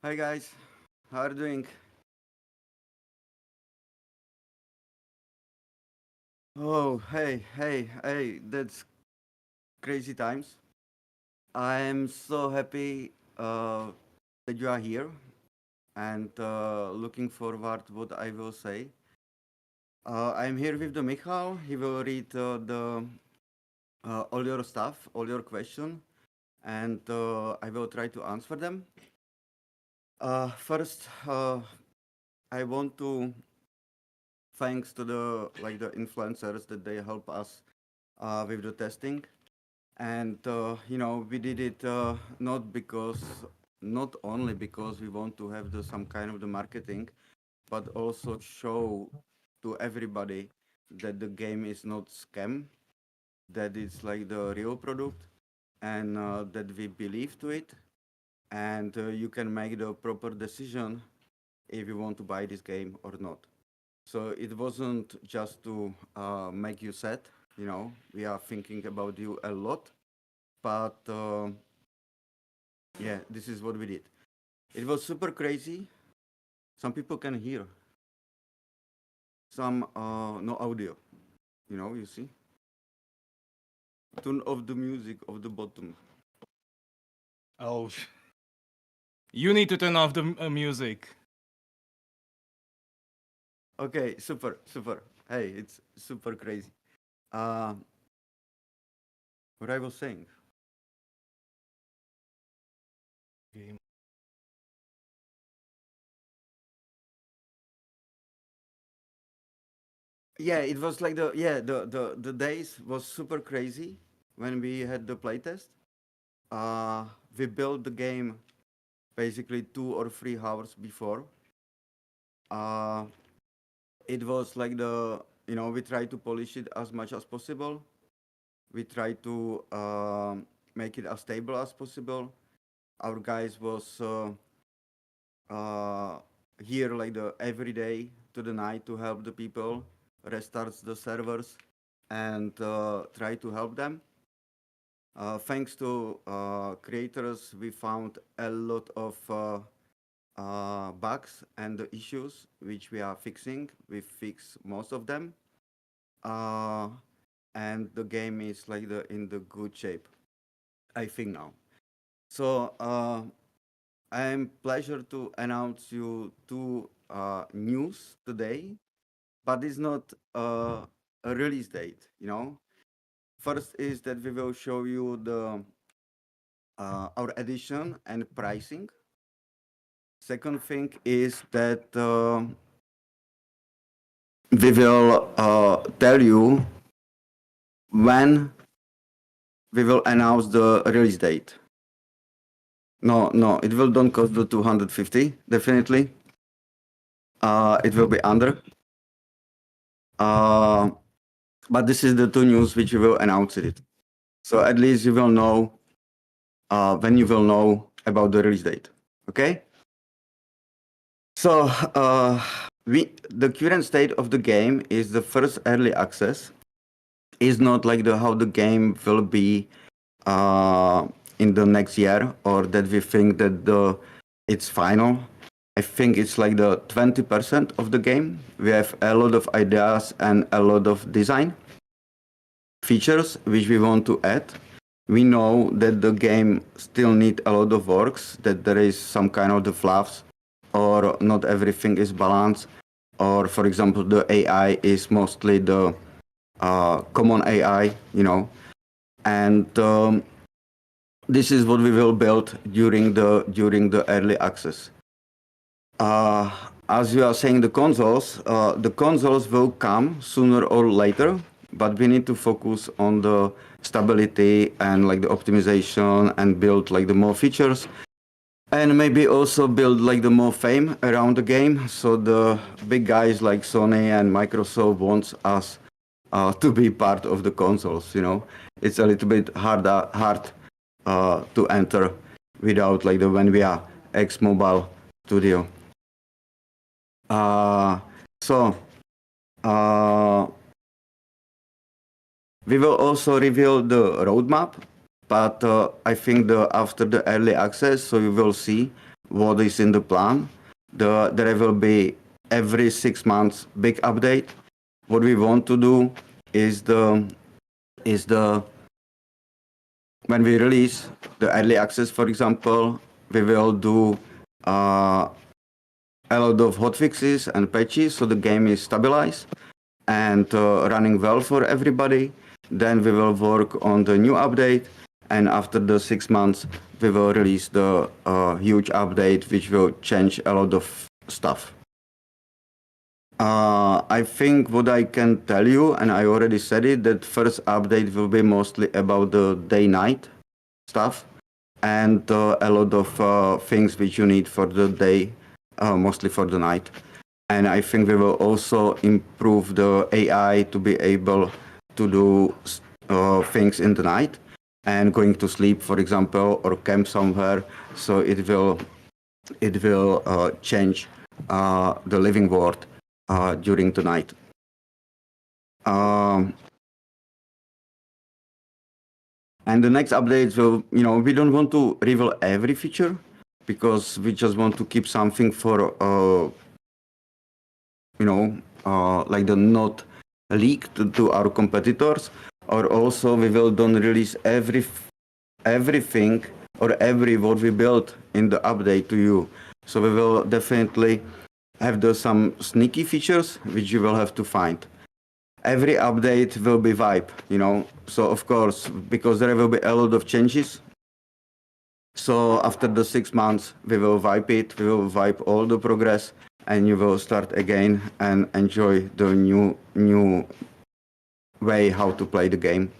Hi guys, how are you doing? Oh, hey, that's crazy times. I am so happy that you are here and looking forward what I will say. I'm here with the Michal. He will read the all your stuff, all your question, and I will try to answer them. First, I want to thanks to the influencers that they help us with the testing. And we did it not only because we want to have some kind of the marketing, but also show to everybody that the game is not scam, that it's like the real product, and that we believe to it, and you can make the proper decision if you want to buy this game or not. So it wasn't just to make you sad. We are thinking about you a lot, but yeah, this is what we did. It was super crazy. Some people can hear, some no audio. You see. Turn off the music of the bottom. Oh, you need to turn off the music. Okay, super. Hey, it's super crazy. Uh, what I was saying. Game. Yeah, it was like the days was super crazy when we had the playtest. We built the game basically 2 or 3 hours before. Uh, it was like we try to polish it as much as possible. We try to make it as stable as possible. Our guys was uh, here like the every day to the night to help the people, restarts the servers, and try to help them. Thanks to creators, we found a lot of bugs and the issues which we are fixing. We fix most of them, and the game is like in the good shape, I think now. So I am pleasure to announce you two news today, but it's not a release date. First is that we will show you the our edition and pricing. Second thing is that we will tell you when we will announce the release date. No, it will don't cost the 250, definitely. It will be under. But this is the two news which we will announce it. So at least you will know when you will know about the release date. Okay? So the current state of the game is the first early access. Is not like how the game will be in the next year, or that we think that it's final. I think it's like the 20% of the game. We have a lot of ideas and a lot of design features which we want to add. We know that the game still need a lot of works, that there is some kind of the fluffs, or not everything is balanced, or for example the AI is mostly the common AI, and this is what we will build during the early access. As you are saying, the consoles will come sooner or later, but we need to focus on the stability and like the optimization and build like the more features, and maybe also build like the more fame around the game. So the big guys like Sony and Microsoft wants us to be part of the consoles. It's a little bit hard to enter without like the when we are ex mobile studio. So we will also reveal the roadmap But I think after the early access, so you will see what is in the plan. There will be every 6 months big update. What we want to do is when we release the early access, for example, we will do a lot of hotfixes and patches, so the game is stabilized and running well for everybody. Then we will work on the new update, and after the 6 months, we will release the huge update, which will change a lot of stuff. I think what I can tell you, and I already said it, that first update will be mostly about the day-night stuff and a lot of things which you need for the day, mostly for the night. And I think we will also improve the AI to be able to do things in the night and going to sleep, for example, or camp somewhere. So it will change the living world during the night. And the next updates will, we don't want to reveal every feature because we just want to keep something for, like the not leaked to our competitors. Or also we will don't release everything or every what we built in the update to you. So we will definitely have some sneaky features which you will have to find. Every update will be wipe, So of course, because there will be a lot of changes. So after the 6 months, we will wipe it. We will wipe all the progress, and you will start again and enjoy the new way how to play the game.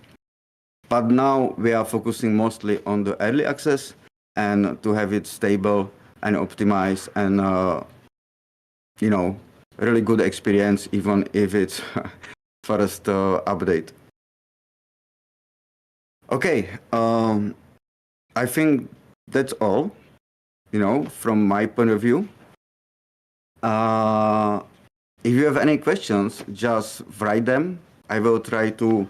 But now we are focusing mostly on the early access and to have it stable and optimized and really good experience, even if it's first update. Okay, I think that's all, from my point of view. If you have any questions, just write them. I will try to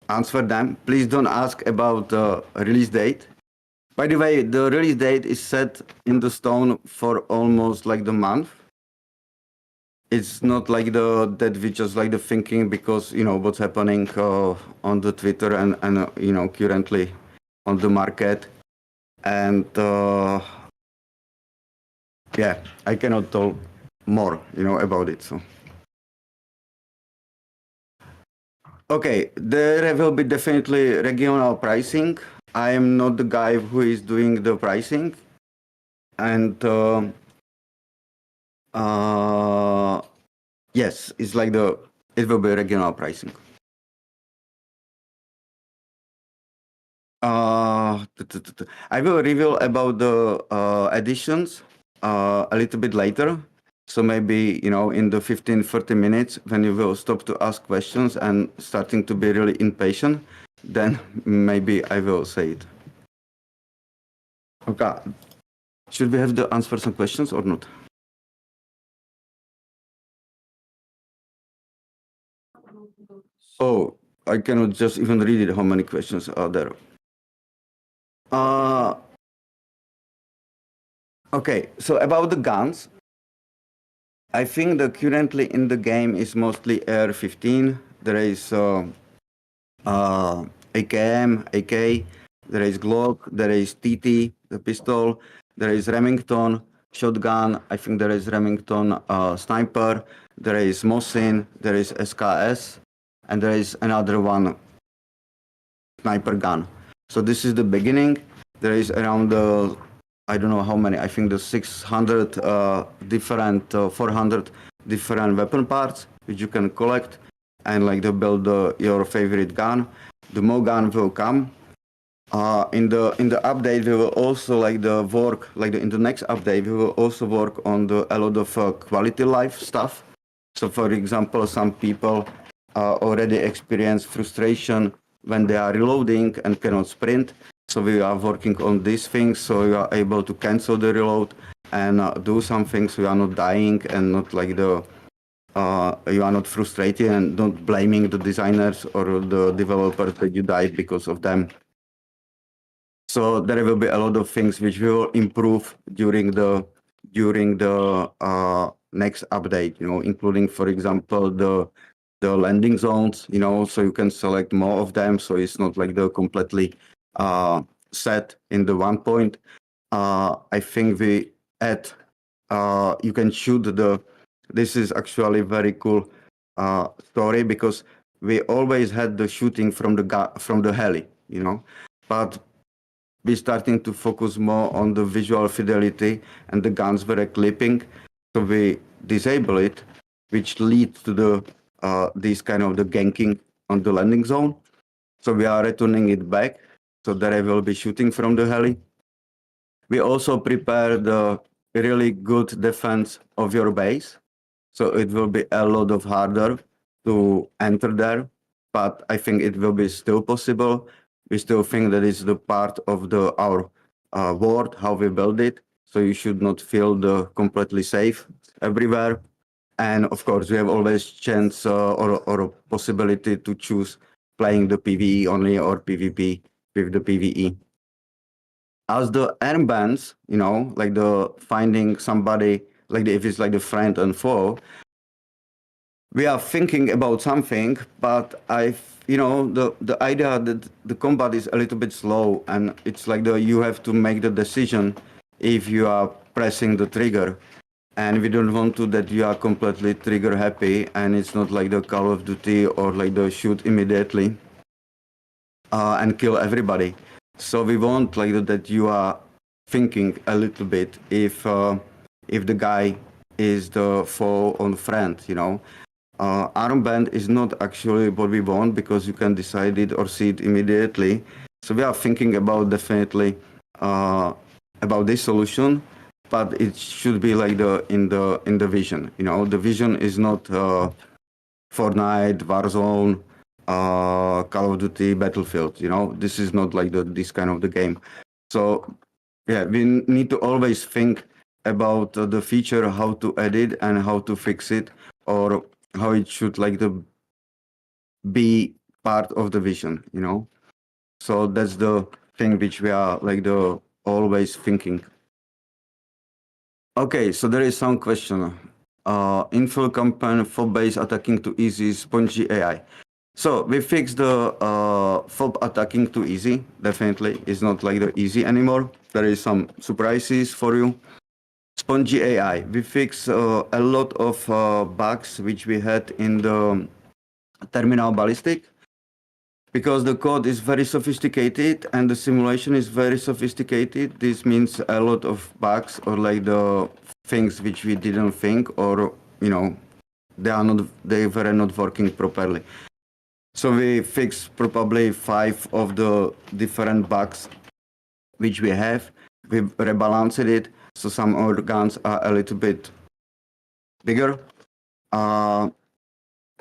answer them. Please don't ask about the release date. By the way, the release date is set in the stone for almost like the month. It's not like that we just like the thinking because what's happening on the Twitter and currently on the market, and yeah, I cannot talk more about it. So okay, there will be definitely regional pricing. I am not the guy who is doing the pricing, and yes, it's like it will be regional pricing. I will reveal about the additions a little bit later. So maybe, in the 15-30 minutes when you will stop to ask questions and starting to be really impatient, then maybe I will say it. Okay. Should we have the answer some questions or not? Oh, I cannot just even read it, how many questions are there. Okay, so about the guns, I think that currently in the game is mostly AR-15. There is AKM, AK, there is Glock, there is TT, the pistol, there is Remington, shotgun, I think there is Remington sniper, there is Mosin, there is SKS, and there is another one, sniper gun. So this is the beginning. There is around I don't know how many, I think the 600 different, 400 different weapon parts which you can collect and like to build your favorite gun. The more gun will come. In the update, we will also in the next update, we will also work on a lot of quality life stuff. So for example, some people already experience frustration when they are reloading and cannot sprint. So we are working on these things, so we are able to cancel the reload and do some things. We are not dying and not like you are not frustrated and not blaming the designers or the developers that you died because of them. So there will be a lot of things which will improve during the next update, including, for example, the landing zones, so you can select more of them, so it's not like they're completely set in the one point. I think we add, you can shoot this is actually very cool story, because we always had the shooting from the heli, but we're starting to focus more on the visual fidelity, and the guns were clipping, so we disable it, which leads to this kind of the ganking on the landing zone. So we are returning it back, so that I will be shooting from the heli. We also prepare the really good defense of your base, so it will be a lot of harder to enter there, but I think it will be still possible. We still think that it's the part of our world, how we build it, so you should not feel completely safe everywhere. And of course, we have always chance or possibility to choose playing the PvE only or PvP with the PvE. As the armbands, like the finding somebody, like if it's like the friend and foe, we are thinking about something, but the idea that the combat is a little bit slow, and it's like you have to make the decision if you are pressing the trigger, and we don't want to that you are completely trigger happy, and it's not like the Call of Duty or like the shoot immediately and kill everybody. So we want like that you are thinking a little bit if the guy is the foe or friend, armband is not actually what we want, because you can decide it or see it immediately. So we are thinking about definitely about this solution, but it should be like in the vision. The vision is not Fortnite, Warzone, Call of Duty, Battlefield. This is not like this kind of the game. So yeah, we need to always think about the feature, how to edit and how to fix it, or how it should like be part of the vision. So that's the thing which we are like always thinking. Okay, so there is some question. Infill campaign for base attacking too easy, spongy AI. So we fixed the FOB attacking too easy. Definitely, it's not like the easy anymore. There is some surprises for you. Spongy AI. We fixed a lot of bugs which we had in the terminal ballistic, because the code is very sophisticated and the simulation is very sophisticated. This means a lot of bugs or like the things which we didn't think, or they were not working properly. So we fixed probably 5 of the different bugs which we have. We rebalanced it, so some organs are a little bit bigger.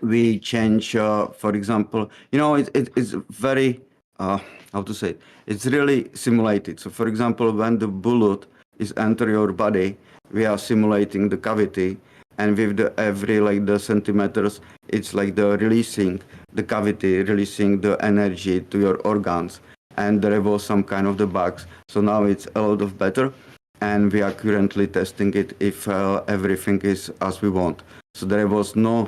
We change, for example, it's very, how to say, it's really simulated. So for example, when the bullet is enter your body, we are simulating the cavity, and with every like the centimeters, it's like the releasing the cavity, releasing the energy to your organs, and there was some kind of the bugs. So now it's a lot of better, and we are currently testing it if everything is as we want. So there was no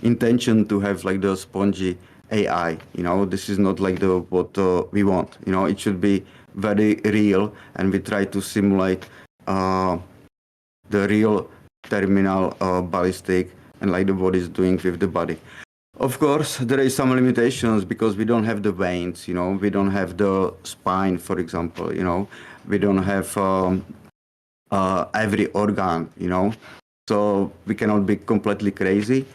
intention to have like the spongy AI. This is not like what we want. It should be very real, and we try to simulate the real terminal ballistic and like what is doing with the body. Of course, there is some limitations because we don't have the veins. We don't have the spine, for example. We don't have every organ. So we cannot be completely crazy,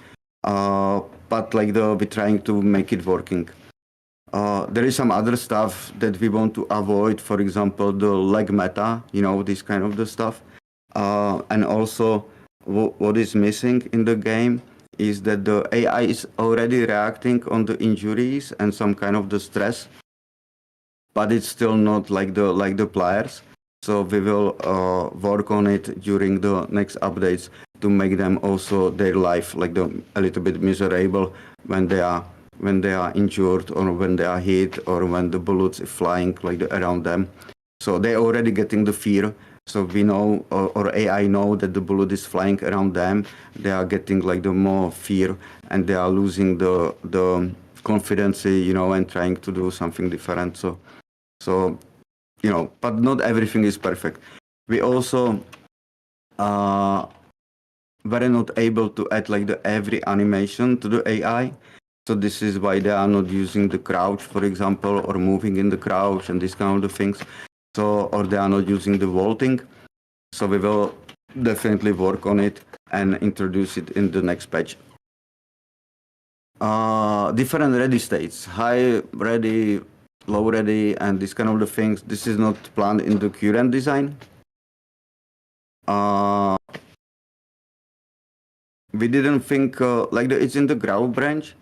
but like we're trying to make it working. There is some other stuff that we want to avoid, for example, the leg meta, this kind of the stuff. And also what is missing in the game is that the AI is already reacting on the injuries and some kind of the stress, but it's still not like the players. So we will work on it during the next updates. to make them also their life like a little bit miserable when they are injured or when they are hit or when the bullets are flying like around them. So they're already getting the fear. So we know, or AI know that the bullet is flying around them. They are getting like the more fear, and they are losing the confidence, and trying to do something different. So but not everything is perfect. We also were not able to add like every animation to the AI. So this is why they are not using the crouch, for example, or moving in the crouch and these kind of things. So, or they are not using the vaulting. So we will definitely work on it and introduce it in the next patch. Different ready states, high ready, low ready, and this kind of the things. This is not planned in the current design. We didn't think it's in the grow branch.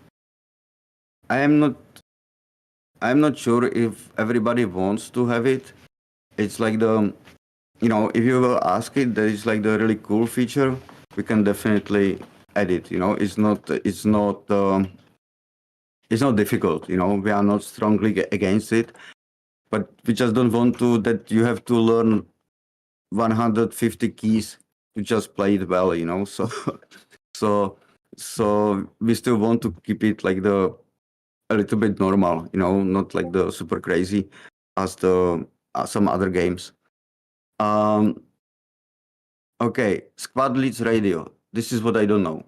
I'm not sure if everybody wants to have it. It's like if you will ask it, there is like the really cool feature. We can definitely add it. It's not difficult. We are not strongly against it, but we just don't want to that you have to learn 150 keys to just play it well. So we still want to keep it like a little bit normal, not like the super crazy as some other games. Okay, squad leads radio. This is what I don't know.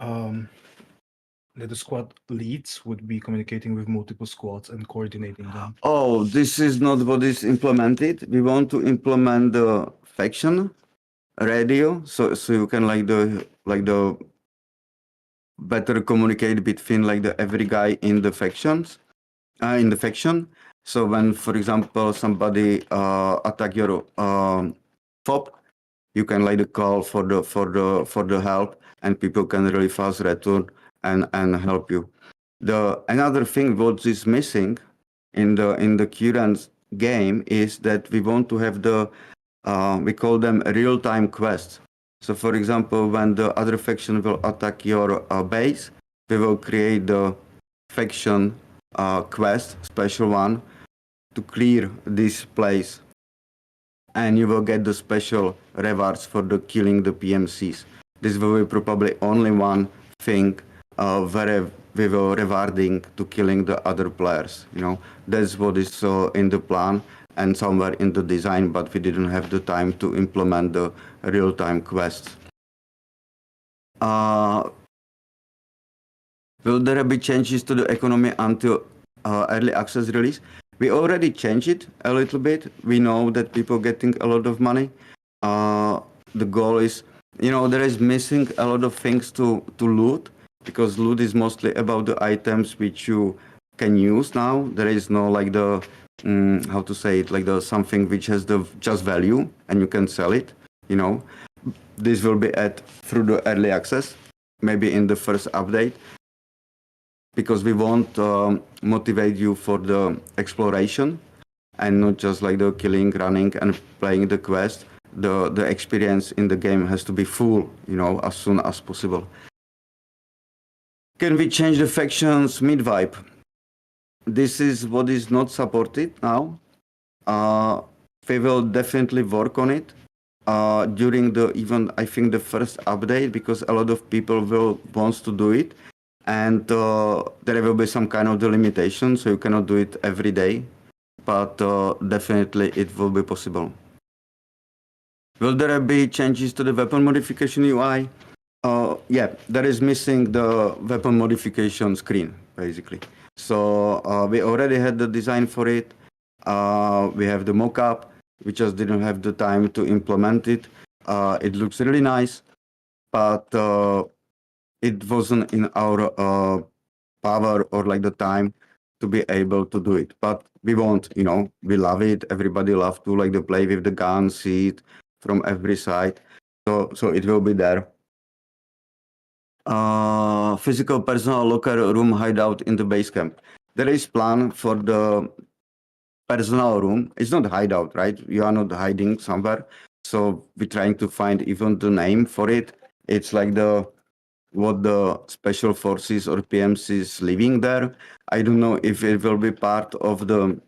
That the squad leads would be communicating with multiple squads and coordinating them. Oh, this is not what is implemented. We want to implement the faction radio, so you can like the better communicate between like every guy in the factions, in the faction. So when, for example, somebody attack your fob, you can like the call for the help, and people can really fast return and help you. Another thing what is missing in the current game is that we want to have we call them real-time quests. So for example, when the other faction will attack your base, we will create the faction quest, special one, to clear this place, and you will get the special rewards for killing the PMCs. This will be probably only one thing where we will rewarding to killing the other players. That's what is in the plan and somewhere in the design, but we didn't have the time to implement the real-time quests. Will there be changes to the economy until early access release? We already changed it a little bit. We know that people getting a lot of money. The goal is, there is missing a lot of things to loot, because loot is mostly about the items which you can use now. There is no like the how to say it, like the something which has the just value and you can sell it. This will be added through the early access, maybe in the first update, because we want to motivate you for the exploration and not just like the killing, running, and playing the quest. The experience in the game has to be full, as soon as possible. Can we change the factions mid-wipe? This is what is not supported now. We will definitely work on it during I think the first update, because a lot of people wants to do it, and there will be some kind of the limitation, so you cannot do it every day, but definitely it will be possible. Will there be changes to the weapon modification UI? Yeah, there is missing the weapon modification screen, basically. So we already had the design for it. We have the mock-up. We just didn't have the time to implement it. It looks really nice, but it wasn't in our power or like the time to be able to do it. But we want, we love it. Everybody loves to like to play with the gun, see it from every side. So it will be there. Physical personal locker room hideout in the base camp. There is plan for the personal room. It's not hideout, right? You are not hiding somewhere, So we're trying to find even the name for it. It's like what the special forces or PMCs living there. I don't know if it will be part of the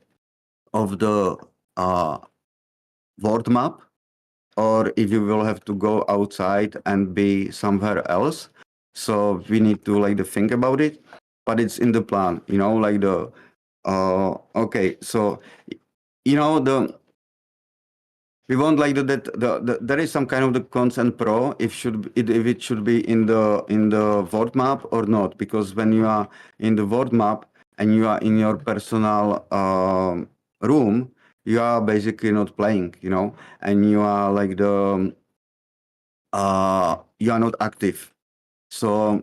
world map, or if you will have to go outside and be somewhere else. So we need to like to think about it, but it's in the plan, like the okay. So we want like there is some kind of the cons and pro if it should be in the world map or not, because when you are in the world map and you are in your personal room, you are basically not playing, and you are like you are not active. So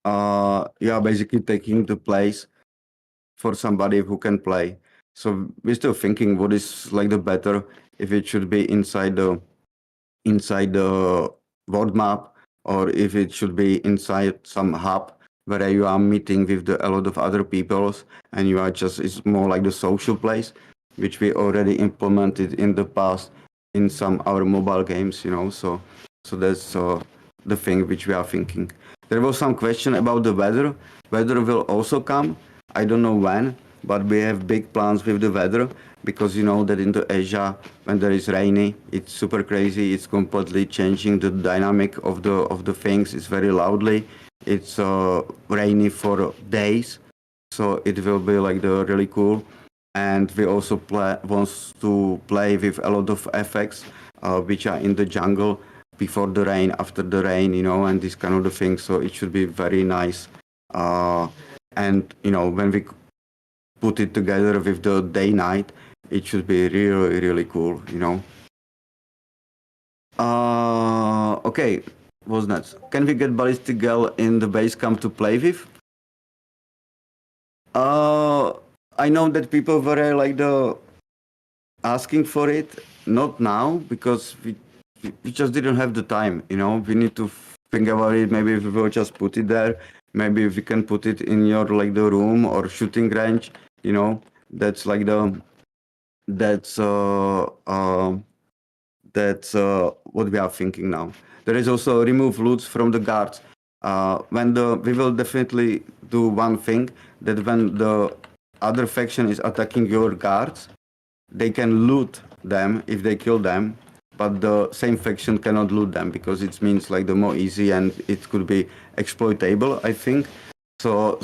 you are basically taking the place for somebody who can play. So we're still thinking what is like the better, if it should be inside the world map, or if it should be inside some hub where you are meeting with a lot of other peoples, and you are just, it's more like the social place, which we already implemented in the past in some our mobile games, so that's the thing which we are thinking. There was some question about the weather. Weather will also come. I don't know when, but we have big plans with the weather, because you know that in the Asia, when there is rainy, it's super crazy. It's completely changing the dynamic of the things. It's very loudly. It's rainy for days, so it will be like the really cool. And we also wants to play with a lot of effects which are in the jungle, before the rain, after the rain, and this kind of the thing. So it should be very nice. And when we put it together with the day night, it should be really, really cool, Okay, what's next? Can we get Ballistic Girl in the base camp to play with? I know that people were like asking for it. Not now, because we just didn't have the time, We need to think about it. Maybe we will just put it there. Maybe we can put it in your like the room or shooting range, That's like that's what we are thinking now. There is also remove loots from the guards. We will definitely do one thing, that when the other faction is attacking your guards, they can loot them if they kill them, but the same faction cannot loot them, because it means like the more easy, and it could be exploitable, I think. So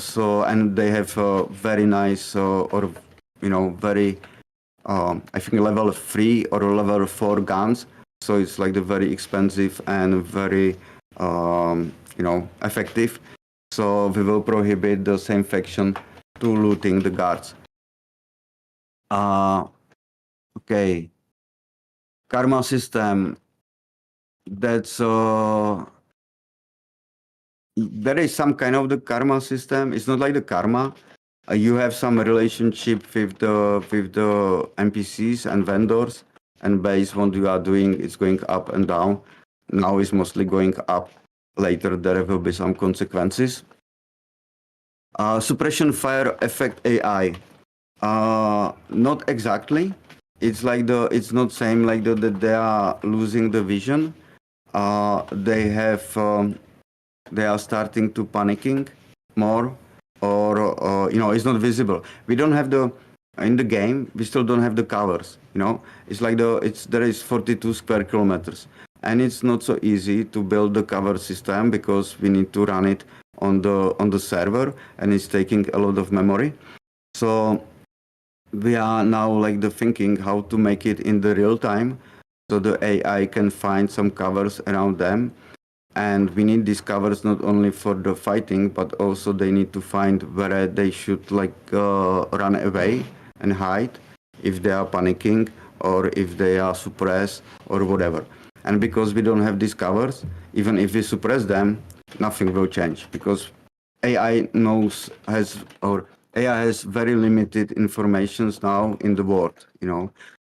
and they have very nice or very I think level 3 or level 4 guns. So it's like the very expensive and very effective. So we will prohibit the same faction to looting the guards. Okay. Karma system. That's there is some kind of the karma system. It's not like the karma. You have some relationship with the NPCs and vendors, and based on what you are doing, it's going up and down. Now it's mostly going up. Later there will be some consequences. Suppression fire affect AI. Not exactly. It's like it's not same like that they are losing the vision. They are starting to panicking more, or it's not visible. We don't have in the game. We still don't have the covers. It's like there is 42 square kilometers, and it's not so easy to build the cover system, because we need to run it on the server, and it's taking a lot of memory. So we are now like thinking how to make it in the real time, so the AI can find some covers around them. And we need these covers not only for the fighting, but also they need to find where they should run away and hide if they are panicking, or if they are suppressed or whatever. And because we don't have these covers, even if we suppress them, nothing will change, because AI has very limited informations now in the world,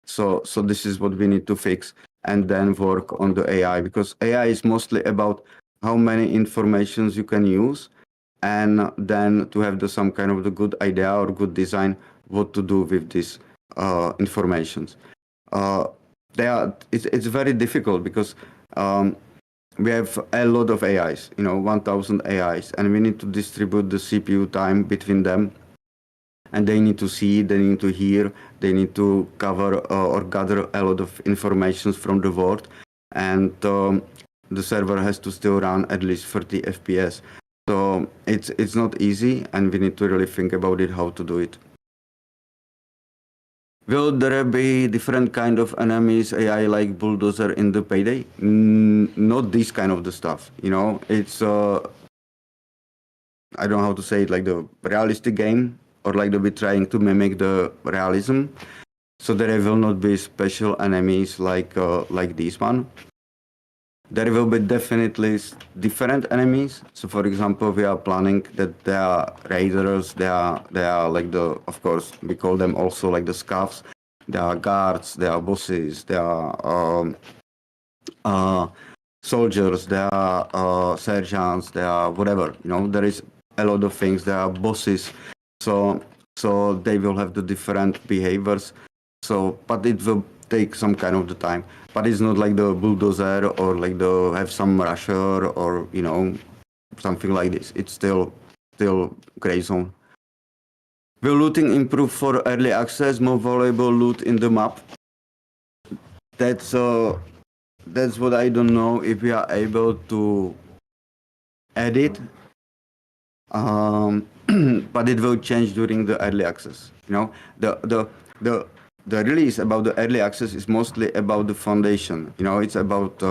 So this is what we need to fix, and then work on the AI, because AI is mostly about how many informations you can use, and then to have some kind of the good idea or good design what to do with these informations. it's very difficult because we have a lot of AIs, 1,000 AIs, and we need to distribute the CPU time between them. And they need to see, they need to hear, they need to cover or gather a lot of information from the world. And the server has to still run at least 30 FPS. So it's not easy, and we need to really think about it, how to do it. Will there be different kind of enemies, AI like bulldozer in the Payday? Not this kind of the stuff, It's I don't know how to say it, like the realistic game, or like they'll be trying to mimic the realism. So there will not be special enemies like this one. There will be definitely different enemies. So for example, we are planning that there are raiders, they are like of course, we call them also like the scavs. There are guards, there are bosses, there are soldiers, there are sergeants, there are whatever, there is a lot of things, there are bosses. So they will have the different behaviors. But it will take some kind of the time. But it's not like the bulldozer or like have some rusher or something like this. It's still gray zone. Will looting improve for early access? More valuable loot in the map? That's what I don't know if we are able to edit. But it will change during the early access. The release about the early access is mostly about the foundation. It's about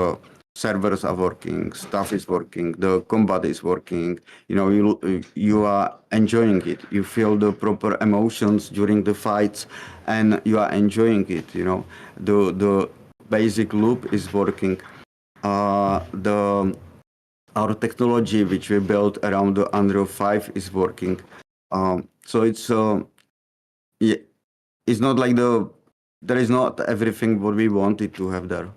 servers are working, stuff is working, the combat is working. You are enjoying it. You feel the proper emotions during the fights, and you are enjoying it. The basic loop is working. Our technology, which we built around the Unreal 5, is working. So it's not like there is not everything what we wanted to have there.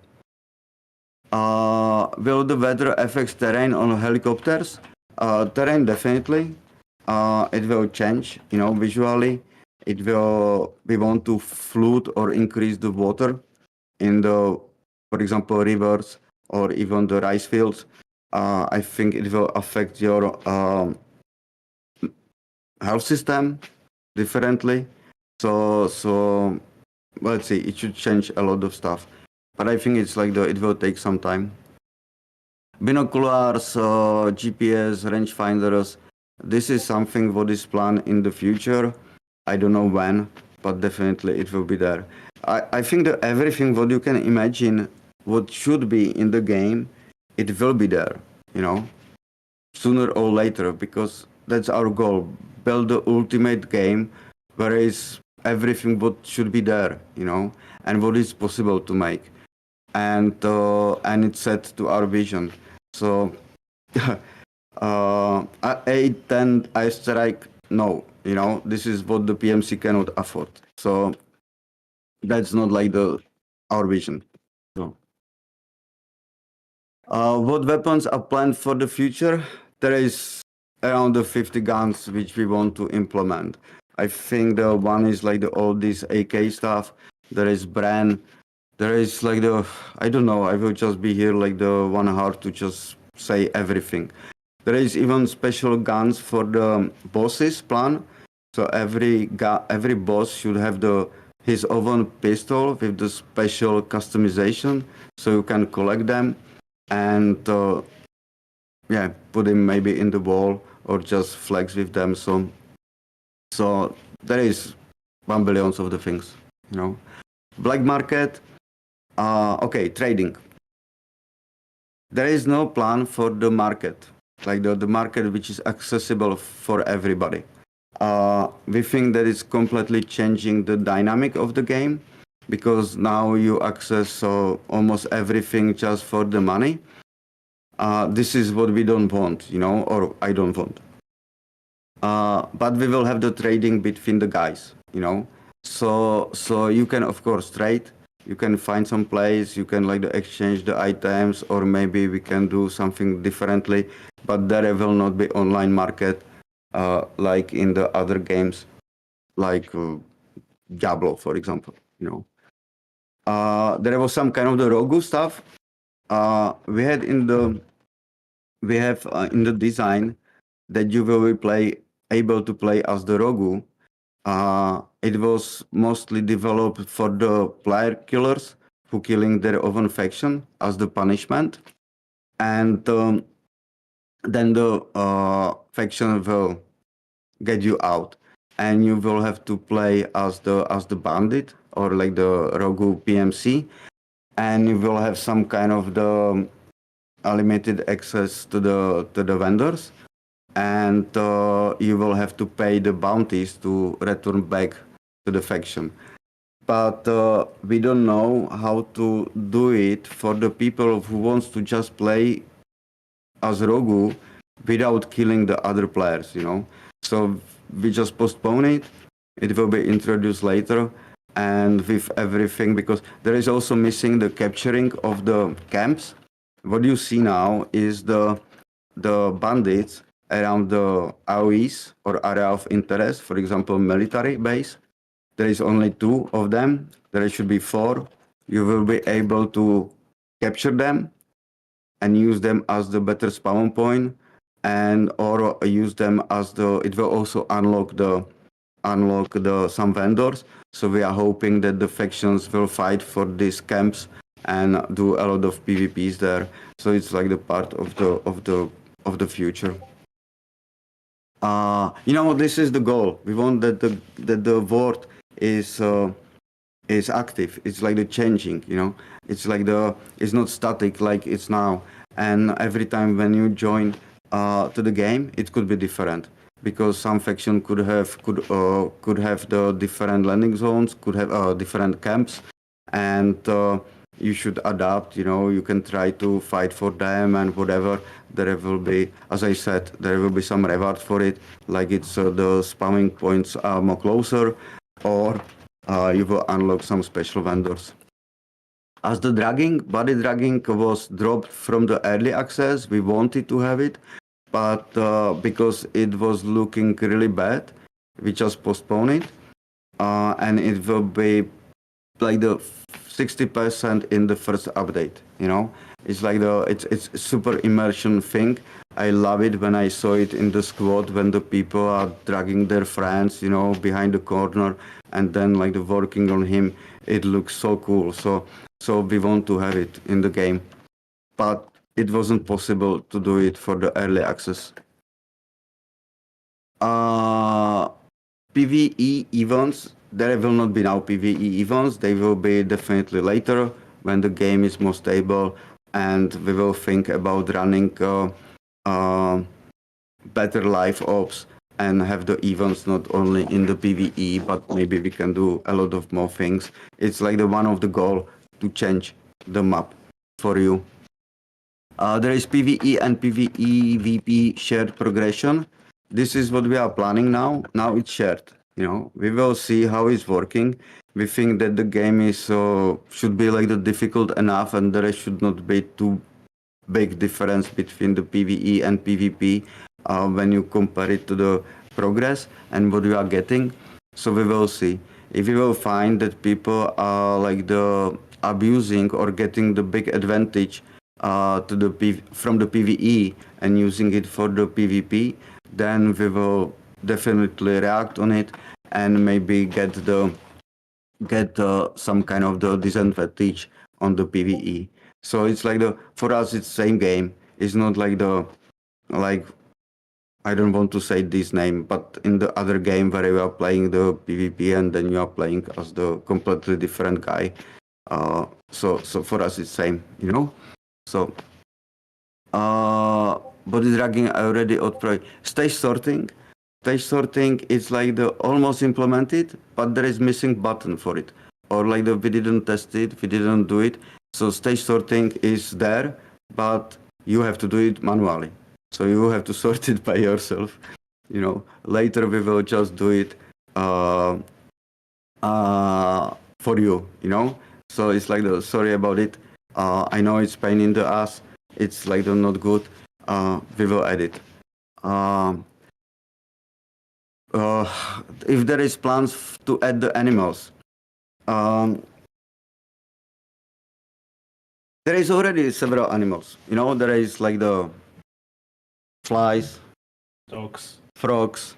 Will the weather affect terrain on helicopters? Terrain definitely. It will change, visually. We want to flood or increase the water in for example, rivers or even the rice fields. I think it will affect your health system differently. So let's see, it should change a lot of stuff. But I think it's like it will take some time. Binoculars, GPS, rangefinders. This is something what is planned in the future. I don't know when, but definitely it will be there. I think that everything what you can imagine what should be in the game, it will be there, sooner or later, because that's our goal. Build the ultimate game where is everything what should be there, and what is possible to make. And it's set to our vision. So A10 I strike, no, this is what the PMC cannot afford. So that's not like our vision. So what weapons are planned for the future? There is around the 50 guns which we want to implement. I think the one is like all this AK stuff. There is Bran. There is like I don't know, I will just be here like the 1 hour to just say everything. There is even special guns for the bosses plan. So every boss should have his own pistol with the special customization, so you can collect them and put them maybe in the wall or just flex with them. So there is 1 billion of the things, Black market. Okay, trading. There is no plan for the market, like the market which is accessible for everybody. We think that it's completely changing the dynamic of the game, because now you access almost everything just for the money. This is what we don't want, or I don't want. But we will have the trading between the guys, So you can of course trade. You can find some place, you can exchange the items, or maybe we can do something differently, but there will not be online market like in the other games, like Diablo, for example, there was some kind of the Rogu stuff. We have in the design that you will be able to play as the Rogu. It was mostly developed for the player killers who killing their own faction as the punishment, and then the faction will get you out, and you will have to play as the bandit or like the Rogu PMC, and you will have some kind of the limited access to the vendors, and you will have to pay the bounties to return back to the faction. But we don't know how to do it for the people who wants to just play as Rogu without killing the other players, So we just postpone it. It will be introduced later, and with everything, because there is also missing the capturing of the camps. What you see now is the bandits around the AOEs or area of interest, for example, military base. There is only 2 of them. There should be 4. You will be able to capture them and use them as the better spawn point, and or use them as it will also unlock some vendors. So we are hoping that the factions will fight for these camps and do a lot of PvPs there. So it's like the part of the future. This is the goal. We want that the world is active. It's like the changing. It's like it's not static like it's now. And every time when you join to the game, it could be different, because some faction could have the different landing zones, could have different camps, and you should adapt. You can try to fight for them and whatever. There will be, as I said, there will be some reward for it, like it's the spamming points are more closer, or you will unlock some special vendors. As the body dragging was dropped from the early access, we wanted to have it, but because it was looking really bad, we just postponed it, and it will be like the 60% in the first update. It's like it's super immersion thing. I love it when I saw it in the squad, when the people are dragging their friends, behind the corner, and then like the working on him. It looks so cool. So we want to have it in the game, but it wasn't possible to do it for the early access. PvE events, there will not be now PvE events. They will be definitely later when the game is more stable, and we will think about running better live ops and have the events not only in the PvE, but maybe we can do a lot of more things. It's like one of the goal to change the map for you. There is PvE and PvE VP shared progression. This is what we are planning now. Now it's shared. We will see how it's working. We think that the game is should be like the difficult enough, and there should not be too big difference between the PvE and PvP when you compare it to the progress and what you are getting. So we will see. If we will find that people are like the abusing or getting the big advantage from the PvE and using it for the PvP, then we will definitely react on it and maybe get some kind of the disadvantage on the PvE. So it's like for us it's same game. It's not like I don't want to say this name, but in the other game where you are playing the PvP and then you are playing as the completely different guy. So for us it's same, So body dragging I already outpro. Stage sorting. Stage sorting is like the almost implemented, but there is missing button for it. Or like we didn't test it, we didn't do it. So stage sorting is there, but you have to do it manually. So you have to sort it by yourself. Later we will just do it for you. So it's like sorry about it. I know it's pain in the ass. It's like not good. We will add it. If there is plans to add the animals, There is already several animals. You know, there is like the flies, Dogs. frogs.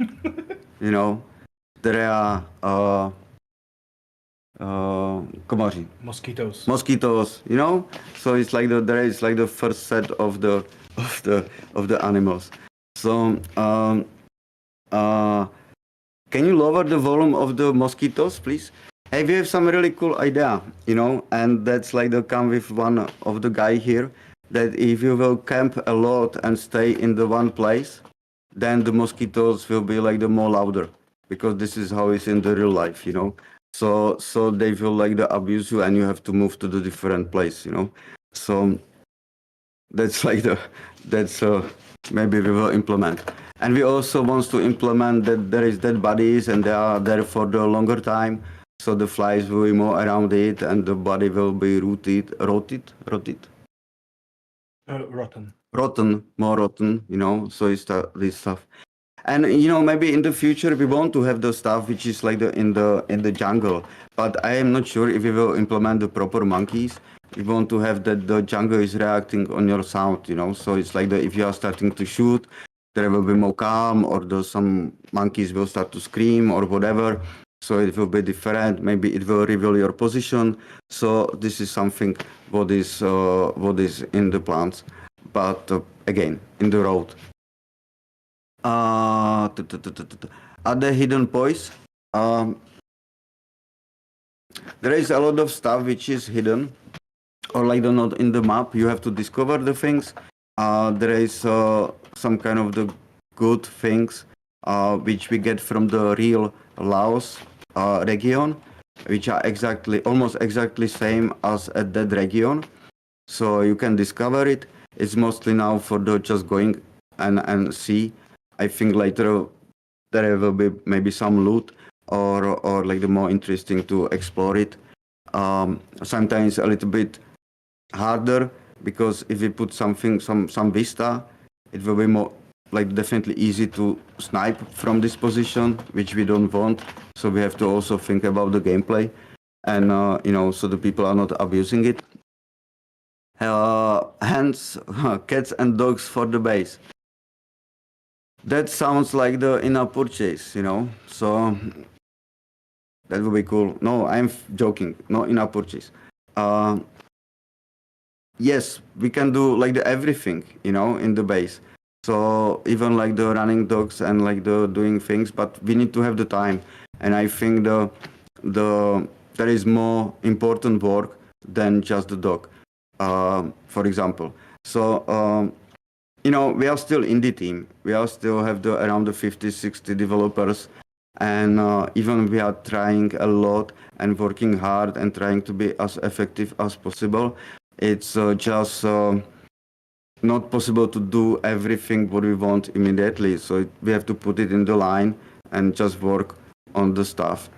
You know, there are komoři, Mosquitoes. mosquitoes. You know, so it's like there is like the first set of the animals. So can you lower the volume of the mosquitoes, please? Hey, we have some really cool idea, you know, and that's like the come with one of the guy here, that if you will camp a lot and stay in the one place, then the mosquitoes will be like the more louder, because this is how it's in the real life, you know. So they will like the abuse you, and you have to move to the different place, you know. So that's like that's maybe we will implement. And we also want to implement that there is dead bodies and they are there for the longer time, so the flies will be more around it and the body will be rotted, Rotten. more rotten, you know. So it's this stuff. And you know, maybe in the future we want to have the stuff which is like in the jungle, but I am not sure if we will implement the proper monkeys. We want to have that the jungle is reacting on your sound, you know. So it's like if you are starting to shoot, there will be more calm, or some monkeys will start to scream or whatever. So it will be different. Maybe it will reveal your position. So this is something what is in the plans, but again in the road. Other hidden points. There is a lot of stuff which is hidden, or like not in the map. You have to discover the things. There is some kind of the good things which we get from the real Laos region, which are almost exactly same as at that region. So you can discover it. It's mostly now for the just going and see. I think later there will be maybe some loot or like the more interesting to explore it. Sometimes a little bit harder, because if we put some vista, it will be more like definitely easy to snipe from this position, which we don't want. So we have to also think about the gameplay, and you know, so the people are not abusing it. Hence, cats and dogs for the base. That sounds like the in-app purchase, you know. So that would be cool. No, I'm joking. No in-app purchase. Yes, we can do like the everything, you know, in the base. So even like the running dogs and like the doing things, but we need to have the time. And I think there is more important work than just the dog, for example. So you know, we are still indie team. We are still have around the 50, 60 developers, and even we are trying a lot and working hard and trying to be as effective as possible. It's just not possible to do everything what we want immediately. So we have to put it in the line and just work on the stuff.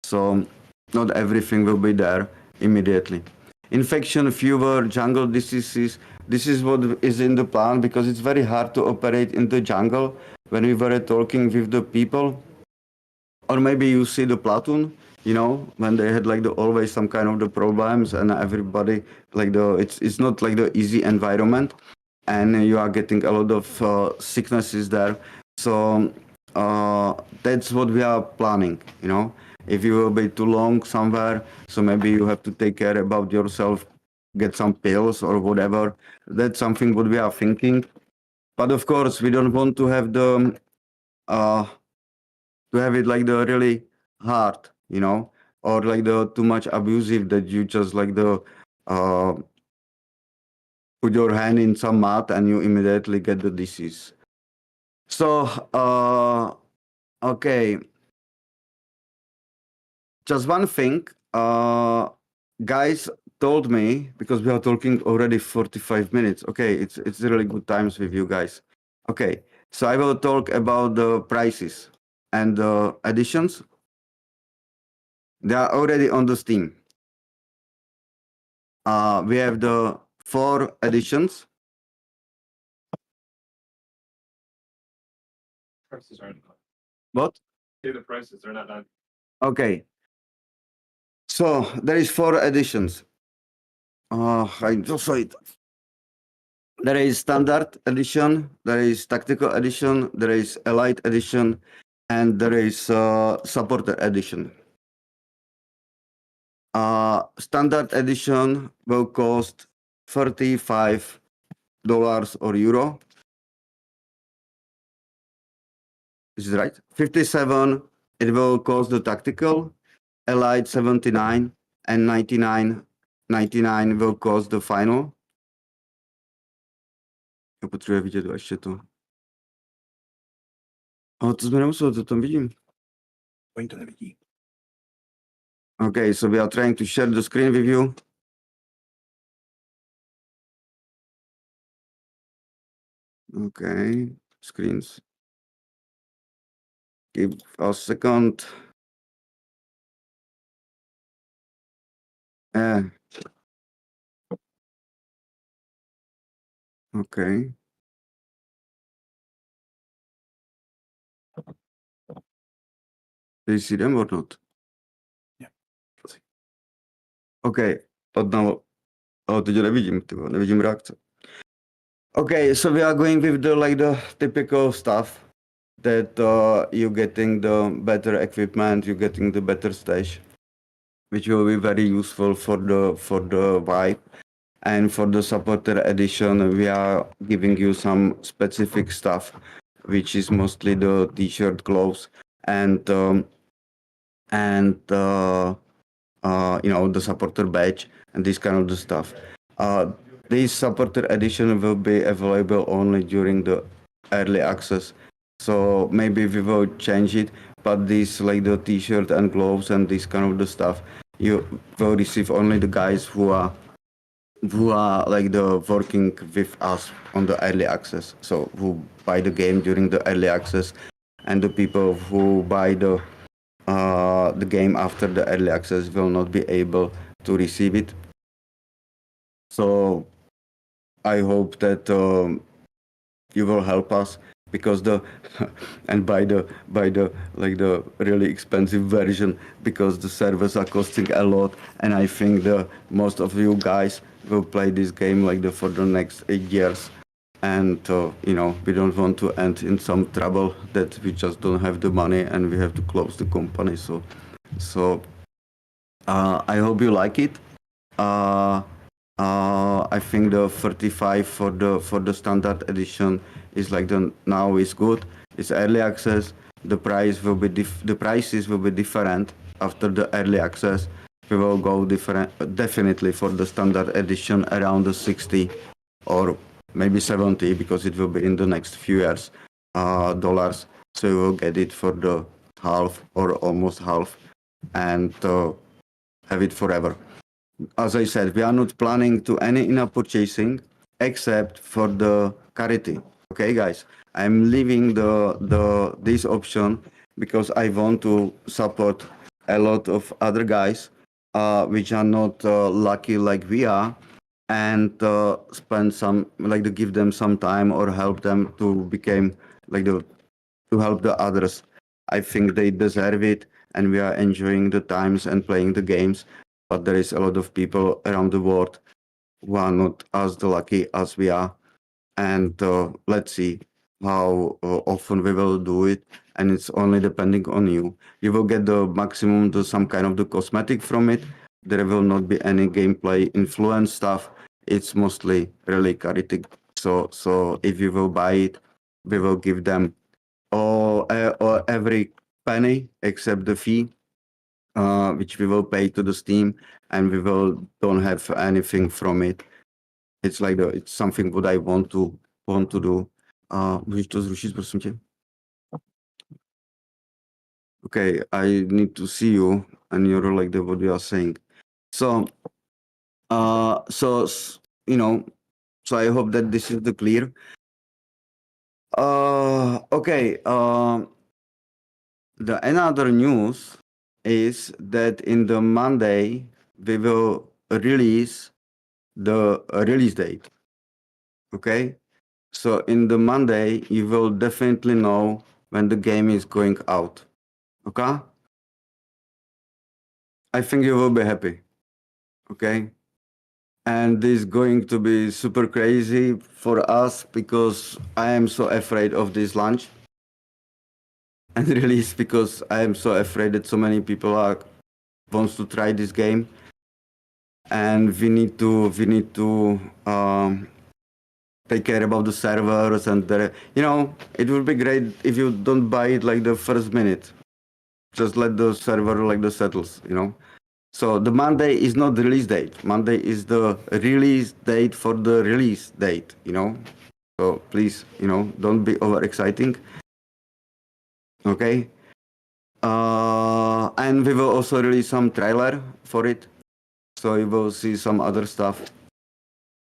So not everything will be there immediately. Infection, fever, jungle diseases. This is what is in the plan, because it's very hard to operate in the jungle when we were talking with the people. Or maybe you see the platoon, you know, when they had like always some kind of the problems, and everybody like it's not like the easy environment, and you are getting a lot of sicknesses there. So that's what we are planning, you know. If you will be too long somewhere, so maybe you have to take care about yourself, get some pills or whatever. That's something what we are thinking. But of course, we don't want to have it like the really hard, you know, or like the too much abusive that you just like uh, put your hand in some mud and you immediately get the disease. So okay, just one thing. Guys told me, because we are talking already 45 minutes. Okay, it's really good times with you guys. Okay, so I will talk about the prices and the editions. They are already on the Steam. We have the 4 editions. Prices aren't done. What? Say the prices, they're not done. Okay. So there is 4 editions. I just saw it. There is standard edition, there is tactical edition, there is elite edition, and there is supporter edition. Standard edition will cost $35 or euro. Is it right? 57. It will cost the tactical, elite 79, and 99 will cost the final. Já potřebuji vidět ještě to. Ale to jsme nemuseli, to tam vidím. Oni to nevidí. Okay, so we are trying to share the screen with you. Okay, screens. Give us a second. Okay. Do you see them or not? Yeah. Okay, odnalo. Teď nevidím, nevidím reakce. Okay, so we are going with the typical stuff that you're getting the better equipment, you're getting the better stage, which will be very useful for the vibe. And for the supporter edition, we are giving you some specific stuff, which is mostly the t-shirt, gloves, and the supporter badge and this kind of the stuff. This supporter edition will be available only during the early access, so maybe we will change it. But this, like the t-shirt and gloves and this kind of the stuff, you will receive only the guys who are like the working with us on the early access, so who buy the game during the early access, and the people who buy the game after the early access will not be able to receive it. So I hope that you will help us, because and buy the like the really expensive version, because the servers are costing a lot, and I think the most of you guys will play this game for the next 8 years, and we don't want to end in some trouble that we just don't have the money and we have to close the company. So I hope you like it. I think the 35 for the standard edition is now is good. It's early access. The prices will be different after the early access. We will go definitely for the standard edition around the 60 or maybe 70, because it will be in the next few years, dollars. So you will get it for the half or almost half, and have it forever. As I said, we are not planning to any in-app purchasing except for the Carity. Okay, guys, I'm leaving this option because I want to support a lot of other guys which are not lucky like we are, and spend some to give them some time or help them to become to help the others. I think they deserve it, and we are enjoying the times and playing the games. But there is a lot of people around the world who are not as lucky as we are, and let's see how often we will do it. And it's only depending on you. You will get the maximum to some kind of the cosmetic from it. There will not be any gameplay influence stuff. It's mostly really Carity. So if you will buy it, we will give them or every penny except the fee, which we will pay to the Steam, and we don't have anything from it. It's it's something what I want to do. Můžeš to zrušit, prosím tě? Okay, I need to see you, and you're what you are saying. So so I hope that this is the clear. Okay. The another news is that in the Monday we will release the release date. Okay, so in the Monday you will definitely know when the game is going out. Okay, I think you will be happy. Okay, and this is going to be super crazy for us because I am so afraid of this launch and release because I am so afraid that so many people wants to try this game, and we need to take care about the servers and it would be great if you don't buy it like the first minute. Just let the server like the settles, So the Monday is not the release date. Monday is the release date for the release date, So please, don't be overexciting. Okay. And we will also release some trailer for it. So you will see some other stuff.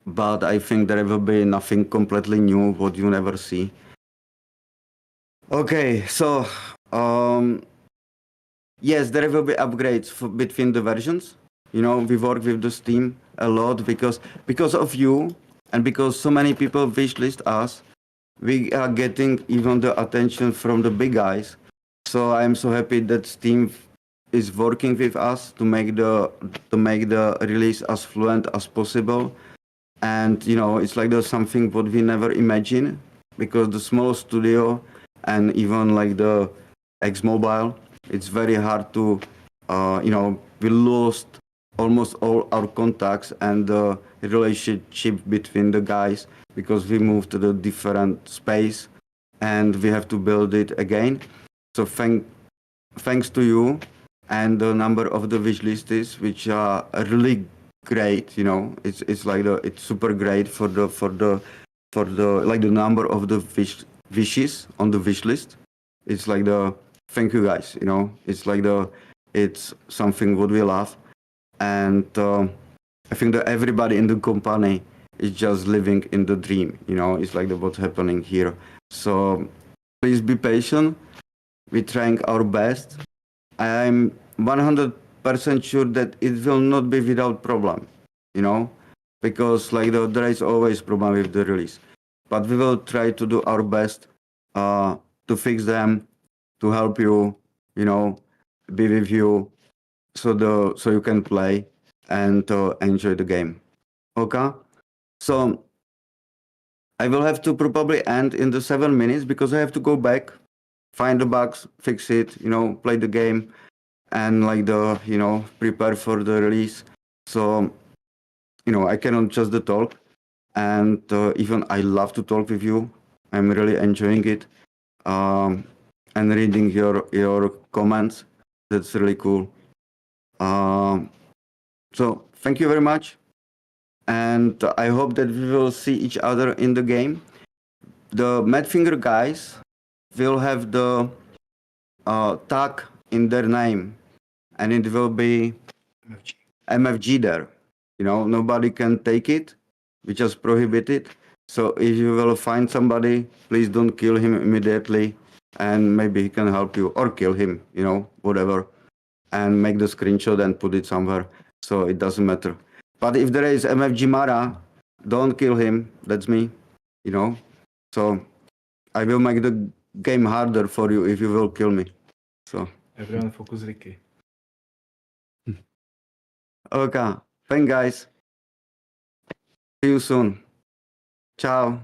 But I think there will be nothing completely new what you never see. Okay, so yes, there will be upgrades between the versions. We work with the Steam a lot because of you and because so many people wishlist us. We are getting even the attention from the big guys. So I'm so happy that Steam is working with us to make the release as fluent as possible. And it's like there's something what we never imagined because the small studio and even like the X Mobile, it's very hard to we lost almost all our contacts and the relationship between the guys because we moved to the different space and we have to build it again. So thanks to you and the number of the wish lists which are really great. It's like it's super great for the like the number of the wishes on the wish list. It's like the thank you guys. It's like it's something what we love, and I think that everybody in the company is just living in the dream. It's like what's happening here. So please be patient. We're trying our best. I'm 100% sure that it will not be without problem, because like there is always problem with the release, but we will try to do our best to fix them, to help you, be with you, so you can play and enjoy the game. Okay, so I will have to probably end in the 7 minutes because I have to go back, find the bugs, fix it, play the game, and like prepare for the release. So I cannot just the talk, and even I love to talk with you. I'm really enjoying it, and reading your comments. That's really cool. So thank you very much, and I hope that we will see each other in the game. The Madfinger guys will have the tag in their name, and it will be MFG there. Nobody can take it. We just prohibit it. So if you will find somebody, please don't kill him immediately, and maybe he can help you, or kill him, whatever, and make the screenshot and put it somewhere. So it doesn't matter. But if there is MFG Mara, don't kill him. That's me, So I will make the game harder for you if you will kill me. So Everyone focus Ricky. okay, thank guys. See you soon. Ciao.